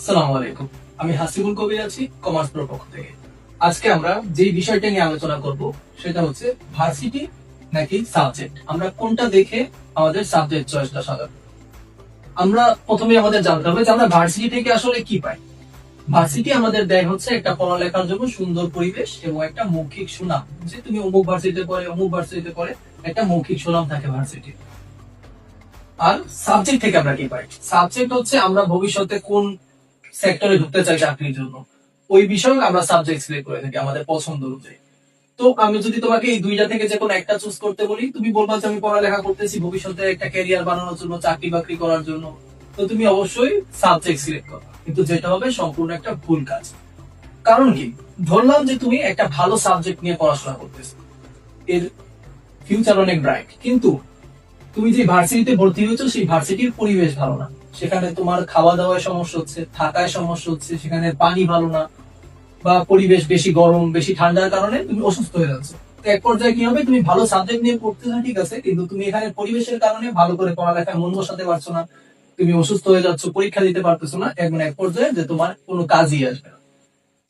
আসসালামু আলাইকুম। আমি হাসিবুল কবির আছি কমার্স প্রো পক্ষ থেকে। আজকে আমরা যে বিষয়টা নিয়ে আলোচনা করব সেটা হচ্ছে ভার্সিটি নাকি সাবজেক্ট। আমরা কোনটা দেখে আমাদের সাবজেক্ট চয়েসটা সাজাবো। আমরা প্রথমে আমাদের জানতে হবে যে আমরা ভার্সিটি থেকে আসলে কি পাই। ভার্সিটি আমাদের দেয় হচ্ছে একটা পড়ালেখার জন্য সুন্দর পরিবেশ এবং একটা মৌখিক সুনাম, যে তুমি অমুক ভার্সিটিতে পড়ে অমুক ভার্সিটিতে পড়ে একটা মৌখিক সুনাম থাকে ভার্সিটি। আর সাবজেক্ট থেকে আমরা কি পাই? সাবজেক্ট হচ্ছে আমরা ভবিষ্যতে কোন সেক্টরে ঢুকতে চাই চাকরির জন্য, ওই বিষয়ে আমরা সাবজেক্ট সিলেক্ট করে থাকি আমাদের পছন্দ অনুযায়ী। তো আমি যদি তোমাকে এই দুইটা থেকে যে কোনো একটা চুজ করতে বলি, তুমি বলবা যে আমি পড়ালেখা করতেছি ভবিষ্যতে একটা ক্যারিয়ার বানানোর জন্য, চাকরি বাকরি করার জন্য, তো তুমি অবশ্যই সাবজেক্ট সিলেক্ট করো। কিন্তু যেটা হবে সম্পূর্ণ একটা ভুল কাজ। কারণ কি, ধরলাম যে তুমি একটা ভালো সাবজেক্ট নিয়ে পড়াশোনা করতেছো, এর ফিউচার অনেক ব্রাইট, কিন্তু তুমি যে ভার্সিটিতে ভর্তি হয়েছো সেই ভার্সিটির পরিবেশ ভালো না, সেখানে তোমার খাওয়া দাওয়ায় সমস্যা হচ্ছে, থাকায় সমস্যা হচ্ছে, সেখানে পানি ভালো না, বা পরিবেশ বেশি গরম বেশি ঠান্ডার কারণে তুমি অসুস্থ হয়ে যাচ্ছ। তো এক পর্যায়ে কি হবে, তুমি ভালো সাবজেক্ট নিয়ে পড়তেছো ঠিক আছে, কিন্তু তুমি এখানে পরিবেশের কারণে ভালো করে পড়ালেখায় মন বসাতে পারছো না, তুমি অসুস্থ হয়ে যাচ্ছ, পরীক্ষা দিতে পারতেছো না, এখন এক পর্যায়ে যে তোমার কোনো কাজই আসবে না।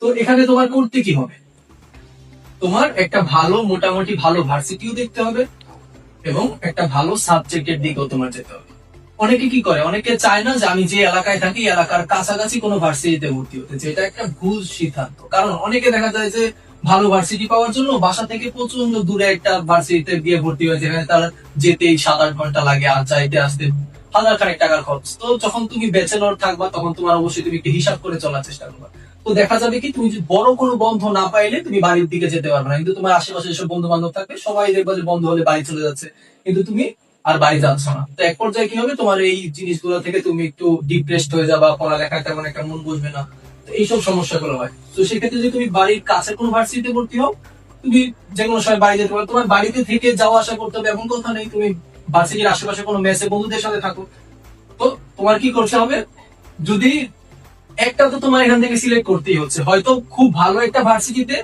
তো এখানে তোমার করতে কি হবে, তোমার একটা ভালো মোটামুটি ভালো ভার্সিটিও দেখতে হবে এবং একটা ভালো সাবজেক্টের দিকেও তোমার যেতে হবে। অনেকে কি করে, অনেকে চায় না যে আমি যে এলাকায় থাকি এলাকার কাছাকাছি কোনো ভার্সিটিতে ভর্তি হতে, যেটা একটা ভুল সিদ্ধান্ত। কারণ অনেকে দেখা যায় যে ভালো ভার্সিটি পাওয়ার জন্য বাসা থেকে প্রচন্ড দূরে একটা ভার্সিটিতে গিয়ে ভর্তি হয়, যেখানে তার যেতেই 7-8 ঘন্টা লাগে, আর যাইতে আসতে হাজার খানেক টাকার খরচ। তো যখন তুমি ব্যাচেলর থাকবা তখন তোমার অবশ্যই তুমি একটু হিসাব করে চলার চেষ্টা করবা। তো দেখা যাবে কি, তুমি যদি বড় কোনো বন্ধ না পাইলে তুমি বাড়ির দিকে যেতে পারবে না, কিন্তু তোমার আশেপাশে যেসব বন্ধু বান্ধব থাকবে সবাই দেখবা যে বন্ধ হলে বাড়ি চলে যাচ্ছে, কিন্তু তুমি আর বাড়ি যাচ্ছ না। তো এক পর্যায়ে কি হবে, তোমার এই জিনিসগুলো থেকে তুমি একটু ডিপ্রেসড হয়ে যাবা, পড়ালেখায় তেমন একটা মন বসবে না, তো এইসব সমস্যাগুলো হয়। তো সেক্ষেত্রে যদি তুমি বাড়ির কাছে কোনো ভার্সিটিতে ভর্তি হও, তুমি যে কোনো সময় বাড়ি যেতে পারো, তোমার বাড়িতে থেকে যাওয়া আসা করতে হবে এমন কথা নেই, তুমি ভার্সিটির আশেপাশে কোনো মেসে বন্ধুদের সাথে থাকো। তো তোমার কি করতে হবে, যদি একটা তো তোমার এখান থেকে সিলেক্ট করতেই হচ্ছে, হয়তো খুব ভালো একটা ভার্সিটিতে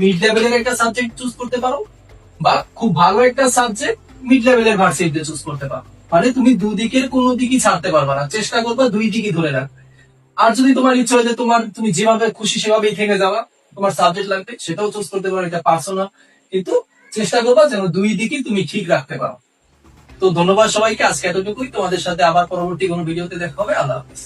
মিড লেভেলের একটা সাবজেক্ট চুজ করতে পারো, বা খুব ভালো একটা সাবজেক্ট মিড লেভেলের ভার্সিটিতে চুজ করতে পারো। মানে তুমি দুদিকের কোনো দিকই ছাড়তে পারবে না, চেষ্টা করবা দুই দিকই ধরে রাখবে। আর যদি তোমার ইচ্ছা হয় যে তুমি যেভাবে খুশি সেভাবেই থেকে যাওয়া, তোমার সাবজেক্ট লাগবে, সেটাও চুজ করতে পারো, এটা পার্সোনাল। কিন্তু চেষ্টা করবা যেন দুই দিকই তুমি ঠিক রাখতে পারো। তো ধন্যবাদ সবাইকে, আজকে এতটুকুই। তোমাদের সাথে আবার পরবর্তী কোনো ভিডিওতে দেখা হবে। আল্লাহ হাফিজ।